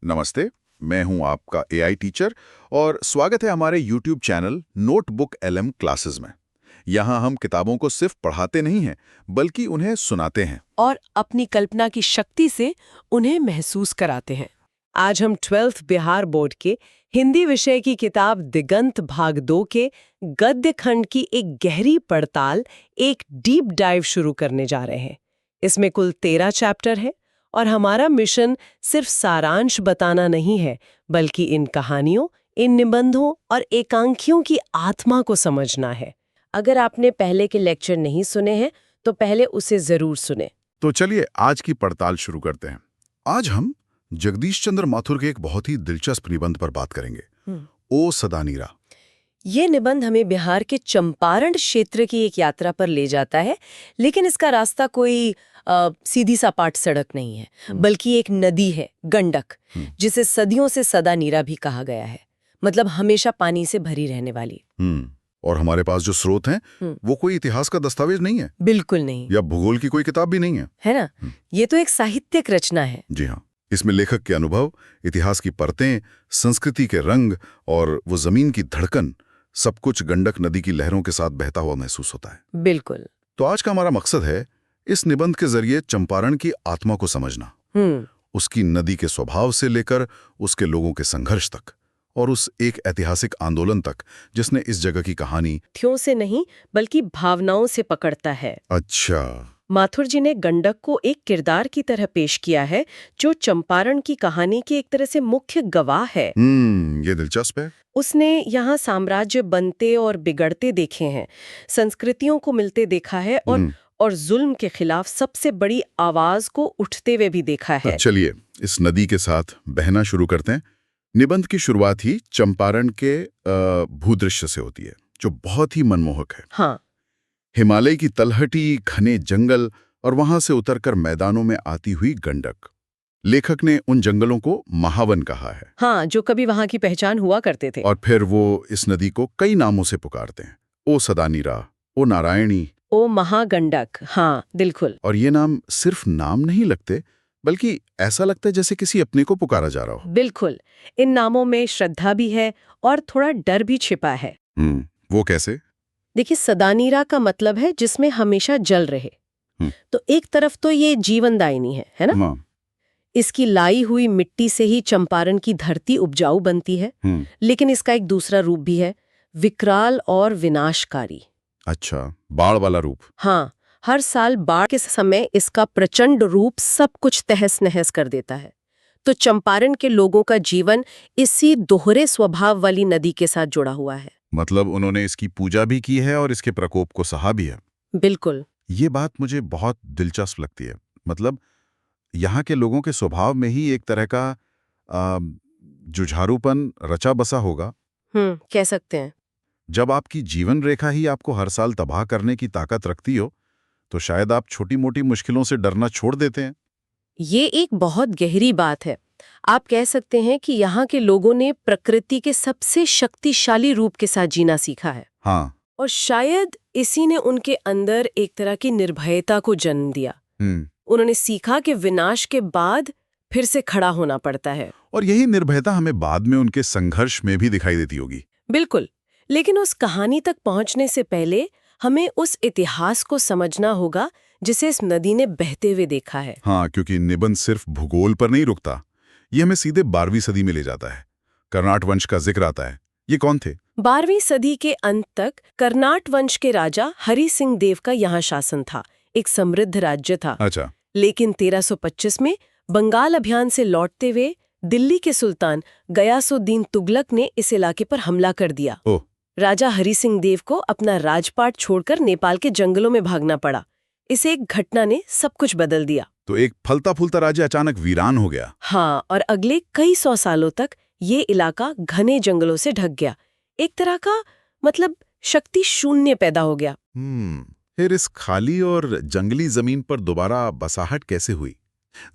नमस्ते। मैं हूं आपका एआई टीचर और स्वागत है हमारे YouTube channel notebook LM classes में। यहां हम किताबों को सिर्फ पढ़ाते नहीं हैं बल्कि उन्हें सुनाते हैं। और अपनी कल्पना की शक्ति से उन्हें महसूस कराते हैं। आज हम 12th बिहार बोर्ड के हिंदी विषय की किताब दिगंत भाग 2 के गद्य खंड की एक गहरी पड़ताल, एक डीप डाइव शुरू करने जा रहे हैं। इसमें कुल 13 चैप्टर है और हमारा मिशन सिर्फ सारांश बताना नहीं है, बल्कि इन कहानियों, इन निबंधों और एकांकियों की आत्मा को समझना है। अगर आपने पहले के लेक्चर नहीं सुने हैं, तो पहले उसे जरूर सुने। तो चलिए आज की पड़ताल शुरू करते हैं। आज हम जगदीश चंद्र माथुर के एक बहुत ही दिलचस्प निबंध पर बात करेंगे। ओ सदानीरा। ये निबंध हमें बिहार के चंपारण क्षेत्र की एक यात्रा पर ले जाता है, लेकिन इसका रास्ता कोई सीधी सपाट सड़क नहीं है, बल्कि एक नदी है, गंडक, जिसे सदियों से सदानीरा भी कहा गया है। मतलब हमेशा पानी से भरी रहने वाली। और हमारे पास जो स्रोत हैं, वो कोई इतिहास का दस्तावेज नहीं है। बिल्कुल नहीं। या भूगोल की कोई किताब भी नहीं है, है ना? ये तो एक साहित्यिक रचना है। जी हाँ। इसमें लेखक के अनुभव, इतिहास की परतें, संस्कृति के रंग और वो जमीन की धड़कन, सब कुछ गंडक नदी की लहरों के साथ बहता हुआ महसूस होता है। बिल्कुल। तो आज का हमारा मकसद है इस निबंध के जरिए चंपारण की आत्मा को समझना, उसकी नदी के स्वभाव से लेकर उसके लोगों के संघर्ष तक और उस एक ऐतिहासिक आंदोलन तक जिसने इस जगह की कहानी थ्यों से नहीं बल्कि भावनाओं से पकड़ता है। अच्छा। माथुर जी ने गंडक को एक किरदार की तरह पेश किया है, जो चंपारण की कहानी की एक तरह से मुख्य गवाह है। ये दिलचस्प है। उसने यहाँ साम्राज्य बनते और बिगड़ते देखे हैं, संस्कृतियों को मिलते देखा है और जुल्म के खिलाफ सबसे बड़ी आवाज को उठते हुए भी देखा है। चलिए इस नदी के साथ बहना शुरू करते हैं। निबंध की शुरुआत ही चंपारण के भूदृश्य से होती है, जो बहुत ही मनमोहक है। हाँ। हिमालय की तलहटी, घने जंगल और वहां से उतरकर मैदानों में आती हुई गंडक। लेखक ने उन जंगलों को महावन कहा है। हाँ, जो कभी वहां की पहचान हुआ करते थे। और फिर वो इस नदी को कई नामों से पुकारते हैं। ओ सदानीरा, ओ नारायणी, ओ महागंडक। हाँ, बिल्कुल। और ये नाम सिर्फ नाम नहीं लगते, बल्कि ऐसा लगता है जैसे किसी अपने को पुकारा जा रहा हो। बिल्कुल। इन नामों में श्रद्धा भी है और थोड़ा डर भी छिपा है। वो कैसे? देखिए, सदानीरा का मतलब है जिसमें हमेशा जल रहे। तो एक तरफ तो ये जीवनदायिनी है ना? इसकी लाई हुई मिट्टी से ही चंपारण की धरती उपजाऊ बनती है। लेकिन इसका एक दूसरा रूप भी है, विकराल और विनाशकारी। अच्छा, बाढ़ वाला रूप। हाँ, हर साल बाढ़ के समय इसका प्रचंड रूप सब कुछ तहस नहस कर देता है। तो चंपारण के लोगों का जीवन इसी दोहरे स्वभाव वाली नदी के साथ जुड़ा हुआ है। मतलब उन्होंने इसकी पूजा भी की है और इसके प्रकोप को सहा भी है। बिल्कुल। ये बात मुझे बहुत दिलचस्प लगती है। मतलब यहाँ के लोगों के स्वभाव में ही एक तरह का जुझारूपन रचा बसा होगा। कह सकते हैं। जब आपकी जीवन रेखा ही आपको हर साल तबाह करने की ताकत रखती हो, तो शायद आप छोटी मोटी मुश्किलों से डरना छोड़ देते हैं। ये एक बहुत गहरी बात है। आप कह सकते हैं कि यहाँ के लोगों ने प्रकृति के सबसे शक्तिशाली रूप के साथ जीना सीखा है। हाँ। और शायद इसी ने उनके अंदर एक तरह की निर्भयता को जन्म दिया। उन्होंने सीखा कि विनाश के बाद फिर से खड़ा होना पड़ता है। और यही निर्भयता हमें बाद में उनके संघर्ष में भी दिखाई देती होगी। बिल्कुल। लेकिन उस कहानी तक पहुंचने से पहले हमें उस इतिहास को समझना होगा जिसे इस नदी ने बहते हुए देखा है। हाँ, क्योंकि निबंध सिर्फ भूगोल पर नहीं रुकता, ये हमें सीधे 12वीं सदी में ले जाता है। कर्नाट वंश का जिक्र आता है। ये कौन थे? 12वीं सदी के अंत तक कर्नाट वंश के राजा हरि सिंह देव का यहाँ शासन था। एक समृद्ध राज्य था। अच्छा। लेकिन 1325 में बंगाल अभियान से लौटते हुए दिल्ली के सुल्तान गयासुद्दीन तुगलक ने इस इलाके पर हमला कर दिया। राजा हरि सिंह देव को अपना राजपाट छोड़कर नेपाल के जंगलों में भागना पड़ा। इस एक घटना ने सब कुछ बदल दिया। तो एक फलता फूलता राज्य अचानक वीरान हो गया। हाँ, और अगले कई 100 सालों तक ये इलाका घने जंगलों से ढक गया। एक तरह का मतलब शक्ति शून्य पैदा हो गया। फिर इस खाली और जंगली जमीन पर दोबारा बसाहट कैसे हुई?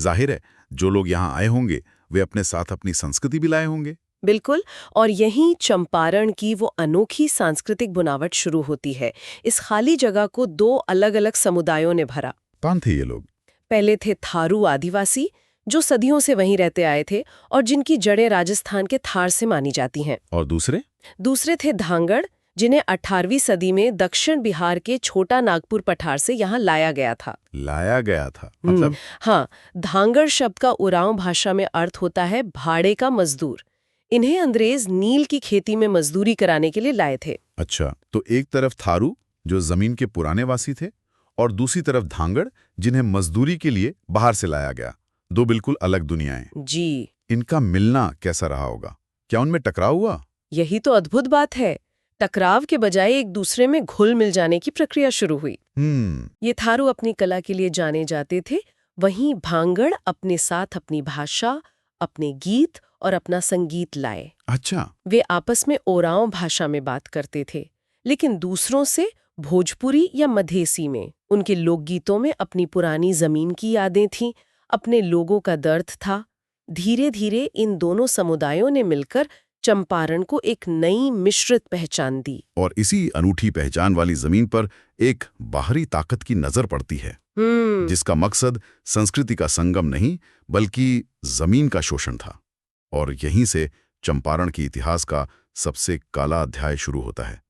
जाहिर है जो लोग यहाँ आए होंगे वे अपने साथ अपनी संस्कृति भी लाए होंगे। बिल्कुल। और यहीं चंपारण की वो अनोखी सांस्कृतिक बुनावट शुरू होती है। इस खाली जगह को 2 अलग अलग समुदायों ने भरा। कौन थे ये लोग? पहले थे थारू आदिवासी, जो सदियों से वहीं रहते आए थे और जिनकी जड़ें राजस्थान के थार से मानी जाती हैं। और दूसरे थे धांगड़, जिन्हें 18वीं सदी में दक्षिण बिहार के छोटा नागपुर पठार से यहाँ लाया गया था। मतलब? हाँ, धांगड़ शब्द का उरांव भाषा में अर्थ होता है भाड़े का मजदूर। इन्हें अंग्रेज नील की खेती में मजदूरी कराने के लिए लाए थे। अच्छा, तो एक तरफ थारू जो जमीन के पुराने वासी थे और दूसरी तरफ धांगड़ जिन्हें मजदूरी के लिए बाहर से लाया गया। दो बिल्कुल अलग दुनियाएं। जी। इनका मिलना कैसा रहा होगा? क्या उनमें टकराव हुआ? यही तो अद्भुत बात है। टकराव के बजाय एक दूसरे में घुल मिल जाने की प्रक्रिया शुरू हुई। ये थारू अपनी कला के लिए जाने जाते थे, वहीं भांगड़ अपने साथ अपनी भाषा, अपने गीत और अपना संगीत लाए। अच्छा। वे आपस में ओरांव भाषा में बात करते थे, लेकिन दूसरों से भोजपुरी या मधेसी में। उनके लोकगीतों में अपनी पुरानी जमीन की यादें थीं, अपने लोगों का दर्द था। धीरे धीरे इन दोनों समुदायों ने मिलकर चंपारण को एक नई मिश्रित पहचान दी। और इसी अनूठी पहचान वाली जमीन पर एक बाहरी ताकत की नजर पड़ती है, जिसका मकसद संस्कृति का संगम नहीं बल्कि जमीन का शोषण था। और यहीं से चंपारण के इतिहास का सबसे काला अध्याय शुरू होता है,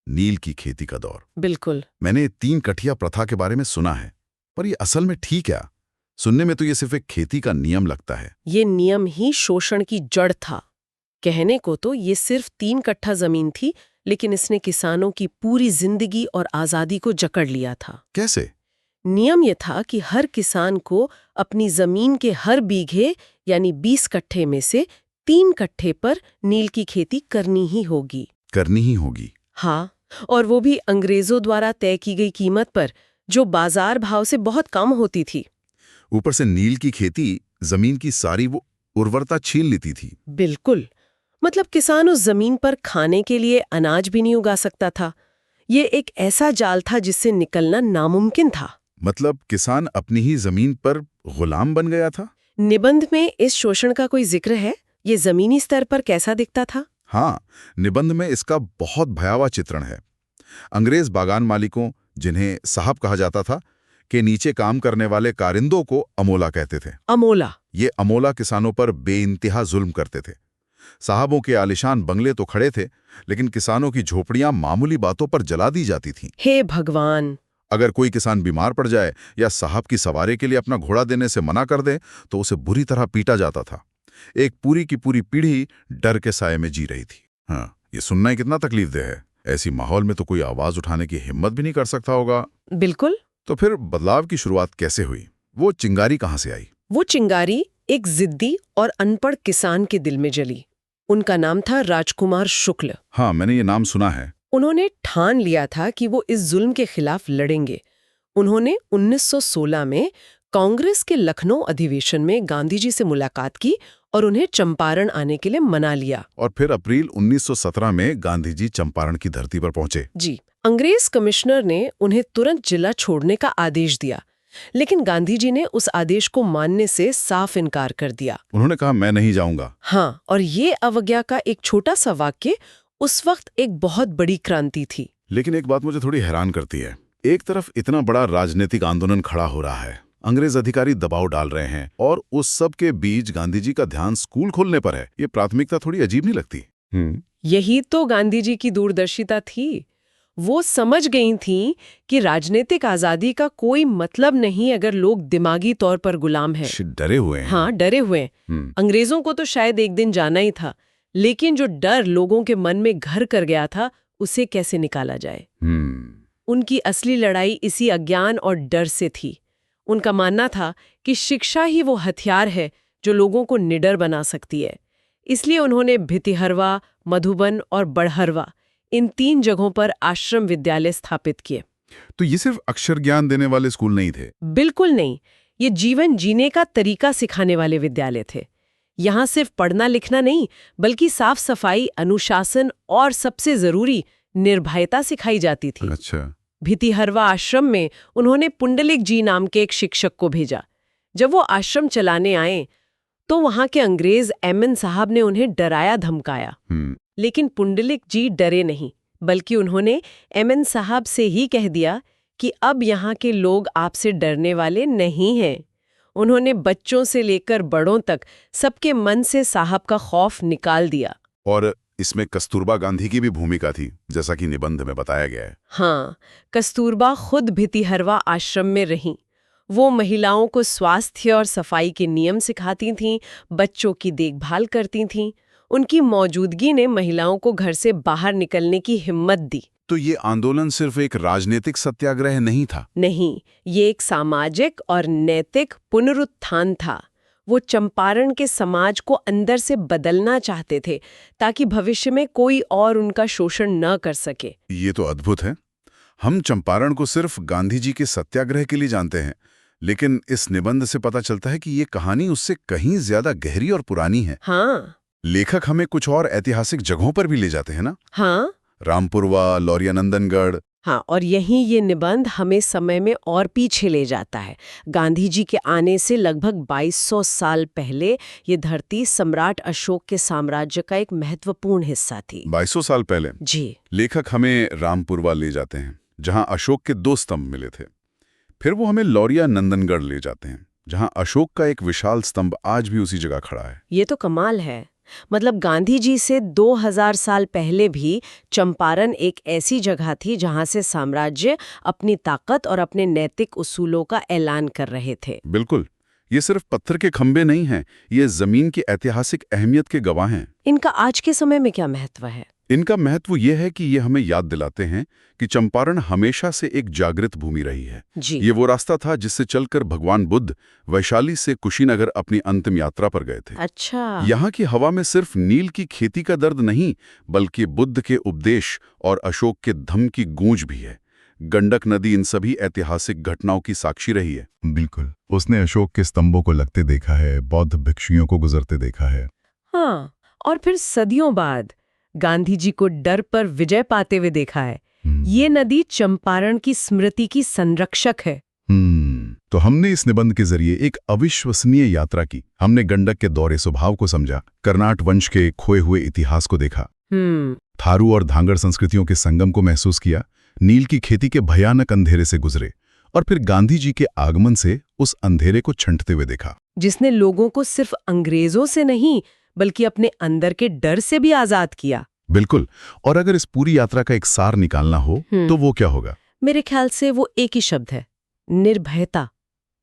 नील की खेती का दौर। बिल्कुल। मैंने 3 कठिया प्रथा के बारे में सुना है, पर ये असल में ठीक क्या? सुनने में तो ये सिर्फ एक खेती का नियम लगता है। ये नियम ही शोषण की जड़ था। कहने को तो ये सिर्फ 3 कट्ठा जमीन थी, लेकिन इसने किसानों की पूरी जिंदगी और आजादी को जकड़ लिया था। कैसे? नियम ये था कि हर किसान को अपनी जमीन के हर बीघे यानी 20 कट्ठे में से 3 कट्ठे पर नील की खेती करनी ही होगी। हाँ, और वो भी अंग्रेजों द्वारा तय की गई कीमत पर, जो बाजार भाव से बहुत कम होती थी। ऊपर से नील की खेती जमीन की सारी वो उर्वरता छीन लेती थी। बिल्कुल। मतलब किसान उस जमीन पर खाने के लिए अनाज भी नहीं उगा सकता था। ये एक ऐसा जाल था जिससे निकलना नामुमकिन था। मतलब किसान अपनी ही जमीन पर गुलाम बन गया था। निबंध में इस शोषण का कोई जिक्र है? ये जमीनी स्तर पर कैसा दिखता था? हाँ, निबंध में इसका बहुत भयावह चित्रण है। अंग्रेज बागान मालिकों, जिन्हें साहब कहा जाता था, के नीचे काम करने वाले कारिंदों को अमोला कहते थे। अमोला? ये अमोला किसानों पर बेइंतहा जुल्म करते थे। साहबों के आलिशान बंगले तो खड़े थे, लेकिन किसानों की झोपड़ियां मामूली बातों पर जला दी जाती थीं। हे भगवान! अगर कोई किसान बीमार पड़ जाए या साहब की सवारी के लिए अपना घोड़ा देने से मना कर दे, तो उसे बुरी तरह पीटा जाता था। एक पूरी की पूरी पीढ़ी डर के साये में जी रही थी। हाँ, ये सुनना ही कितना तकलीफदेह है। ऐसी माहौल में तो कोई आवाज उठाने की हिम्मत भी नहीं कर सकता होगा। बिल्कुल। तो फिर बदलाव की शुरुआत कैसे हुई? वो चिंगारी कहाँ से आई? वो चिंगारी एक जिद्दी और अनपढ़ किसान के दिल में जली। उनका नाम था राजकुमार शुक्ल। हाँ, मैंने ये नाम सुना है। उन्होंने ठान लिया था कि वो इस जुल्म के खिलाफ लड़ेंगे। उन्होंने 1916 में कांग्रेस के लखनऊ अधिवेशन में गांधी जी से मुलाकात की और उन्हें चंपारण आने के लिए मना लिया। और फिर अप्रैल 1917 में गांधी जी चंपारण की धरती पर पहुंचे। जी। अंग्रेज कमिश्नर ने उन्हें तुरंत जिला छोड़ने का आदेश दिया, लेकिन गांधी जी ने उस आदेश को मानने से साफ इनकार कर दिया। उन्होंने कहा, मैं नहीं जाऊंगा। हाँ, और ये अवज्ञा का एक छोटा सा वाक्य उस वक्त एक बहुत बड़ी क्रांति थी। लेकिन एक बात मुझे थोड़ी हैरान करती है। एक तरफ इतना बड़ा राजनीतिक आंदोलन खड़ा हो रहा है, अंग्रेज अधिकारी दबाव डाल रहे हैं, और उस सब के बीच गांधी जी का ध्यान स्कूल खोलने पर है। ये प्राथमिकता थोड़ी अजीब नहीं लगती? यही तो गांधी जी की दूरदर्शिता थी। वो समझ गई थीं कि राजनीतिक आजादी का कोई मतलब नहीं अगर लोग दिमागी तौर पर गुलाम हैं। डरे हुए हैं। हाँ, डरे हुए। अंग्रेजों को तो शायद एक दिन जाना ही था, लेकिन जो डर लोगों के मन में घर कर गया था, उसे कैसे निकाला जाए? उनकी असली लड़ाई इसी अज्ञान और डर से थी। उनका मानना था कि शिक्षा ही वो हथियार है जो लोगों को निडर बना सकती है। इसलिए उन्होंने भितिहरवा, मधुबन और बड़हरवा, इन 3 जगहों पर आश्रम विद्यालय स्थापित किए। तो ये सिर्फ अक्षर ज्ञान देने वाले स्कूल नहीं थे? बिल्कुल नहीं। ये जीवन जीने का तरीका सिखाने वाले विद्यालय थे। यहाँ सिर्फ पढ़ना लिखना नहीं, बल्कि साफ सफाई, अनुशासन और सबसे जरूरी निर्भयता सिखाई जाती थी। अच्छा। भितिहरवा आश्रम में उन्होंने पुंडलिक जी नाम के एक शिक्षक को भेजा। जब वो आश्रम चलाने आए तो वहां के अंग्रेज एमएन साहब ने उन्हें डराया धमकाया। लेकिन पुंडलिक जी डरे नहीं, बल्कि उन्होंने एमएन साहब से ही कह दिया कि अब यहाँ के लोग आपसे डरने वाले नहीं हैं। उन्होंने बच्चों से लेकर बड़ों तक सबके मन से साहब का खौफ निकाल दिया। और इसमें कस्तूरबा गांधी की भी भूमिका थी, जैसा कि निबंध में बताया गया है। हाँ, कस्तूरबा खुद भितिहरवा आश्रम में रहीं। वो महिलाओं को स्वास्थ्य और सफाई के नियम सिखाती थीं, बच्चों की देखभाल करती थीं। उनकी मौजूदगी ने महिलाओं को घर से बाहर निकलने की हिम्मत दी। तो ये आंदोलन सिर्फ एक राजनीतिक सत्याग्रह नहीं था। नहीं, ये एक सामाजिक और नैतिक पुनरुत्थान था। वो चंपारण के समाज को अंदर से बदलना चाहते थे ताकि भविष्य में कोई और उनका शोषण न कर सके। ये तो अद्भुत है। हम चंपारण को सिर्फ गांधी जी के सत्याग्रह के लिए जानते हैं, लेकिन इस निबंध से पता चलता है कि ये कहानी उससे कहीं ज्यादा गहरी और पुरानी है। हाँ, लेखक हमें कुछ और ऐतिहासिक जगहों पर भी ले जाते हैं ना। हाँ, रामपुरवा, लौरिया नंदनगढ़। हाँ, और यहीं ये निबंध हमें समय में और पीछे ले जाता है। गांधी जी के आने से लगभग 2200 साल पहले ये धरती सम्राट अशोक के साम्राज्य का एक महत्वपूर्ण हिस्सा थी। 2200 साल पहले जी। लेखक हमें रामपुरवा ले जाते हैं, जहां अशोक के 2 स्तंभ मिले थे। फिर वो हमें लौरिया नंदनगढ़ ले जाते हैं, जहां अशोक का एक विशाल स्तंभ आज भी उसी जगह खड़ा है। ये तो कमाल है। मतलब गांधी जी से 2000 साल पहले भी चंपारण एक ऐसी जगह थी जहां से साम्राज्य अपनी ताकत और अपने नैतिक उसूलों का ऐलान कर रहे थे। बिल्कुल, ये सिर्फ पत्थर के खंबे नहीं हैं, ये जमीन की ऐतिहासिक अहमियत के गवाह हैं। इनका आज के समय में क्या महत्व है? इनका महत्व ये है कि ये हमें याद दिलाते हैं कि चंपारण हमेशा से एक जागृत भूमि रही है। जी। ये वो रास्ता था जिससे चलकर भगवान बुद्ध वैशाली से कुशीनगर अपनी अंतिम यात्रा पर गए थे। अच्छा। यहाँ की हवा में सिर्फ नील की खेती का दर्द नहीं, बल्कि बुद्ध के उपदेश और अशोक के धम्म की गूंज भी है। गंडक नदी इन सभी ऐतिहासिक घटनाओं की साक्षी रही है। बिल्कुल, उसने अशोक के स्तंभों को लगते देखा है, बौद्ध भिक्षुओं को गुजरते देखा है। हाँ, और फिर सदियों बाद गांधी जी को डर पर विजय पाते हुए देखा है। ये नदी चंपारण की स्मृति की संरक्षक है। तो हमने इस निबंध के जरिए एक अविश्वसनीय यात्रा की। हमने गंडक के दोहरे स्वभाव को समझा, कर्नाट वंश के खोए हुए इतिहास को देखा, थारू और धांगड़ संस्कृतियों के संगम को महसूस किया, नील की खेती के भयानक अंधेरे से गुजरे और फिर गांधी जी के आगमन से उस अंधेरे को छंटते हुए देखा, जिसने लोगों को सिर्फ अंग्रेजों से नहीं बल्कि अपने अंदर के डर से भी आजाद किया। बिल्कुल। और अगर इस पूरी यात्रा का एक सार निकालना हो तो वो क्या होगा? मेरे ख्याल से वो एक ही शब्द है, निर्भयता।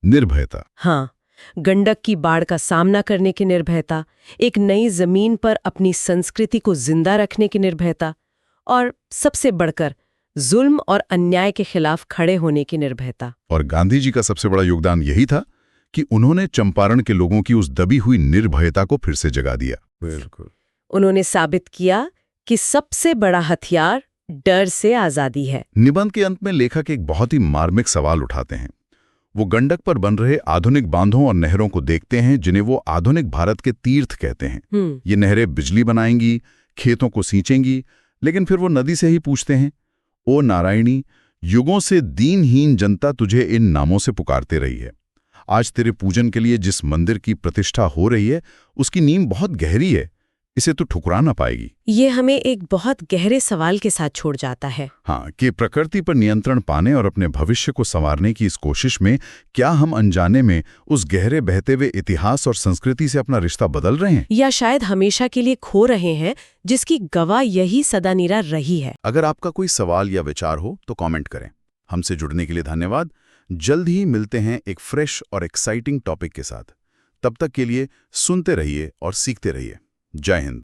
निर्भयता। हाँ, गंडक की बाढ़ का सामना करने की निर्भयता, एक नई जमीन पर अपनी संस्कृति को जिंदा रखने की निर्भयता, और सबसे बढ़कर जुल्म और अन्याय के खिलाफ खड़े होने की निर्भयता। और गांधी जी का सबसे बड़ा योगदान यही था कि उन्होंने चंपारण के लोगों की उस दबी हुई निर्भयता को फिर से जगा दिया। बिल्कुल। उन्होंने साबित किया कि सबसे बड़ा हथियार डर से आजादी है। निबंध के अंत में लेखक एक बहुत ही मार्मिक सवाल उठाते हैं। वो गंडक पर बन रहे आधुनिक बांधों और नहरों को देखते हैं, जिन्हें वो आधुनिक भारत के तीर्थ कहते हैं। ये नहरें बिजली बनाएंगी, खेतों को सींचेंगी, लेकिन फिर वो नदी से ही पूछते हैं, ओ नारायणी, युगों से दीनहीन जनता तुझे इन नामों से पुकारते रही है। आज तेरे पूजन के लिए जिस मंदिर की प्रतिष्ठा हो रही है, उसकी नींव बहुत गहरी है, इसे तो ठुकरा ना पाएगी। ये हमें एक बहुत गहरे सवाल के साथ छोड़ जाता है। हाँ, कि प्रकृति पर नियंत्रण पाने और अपने भविष्य को संवारने की इस कोशिश में क्या हम अनजाने में उस गहरे बहते हुए इतिहास और संस्कृति से अपना रिश्ता बदल रहे हैं, या शायद हमेशा के लिए खो रहे हैं, जिसकी गवाह यही सदानीरा रही है। अगर आपका कोई सवाल या विचार हो तो कमेंट करें। हमसे जुड़ने के लिए धन्यवाद। जल्द ही मिलते हैं एक फ्रेश और एक्साइटिंग टॉपिक के साथ। तब तक के लिए सुनते रहिए और सीखते रहिए। जय हिंद।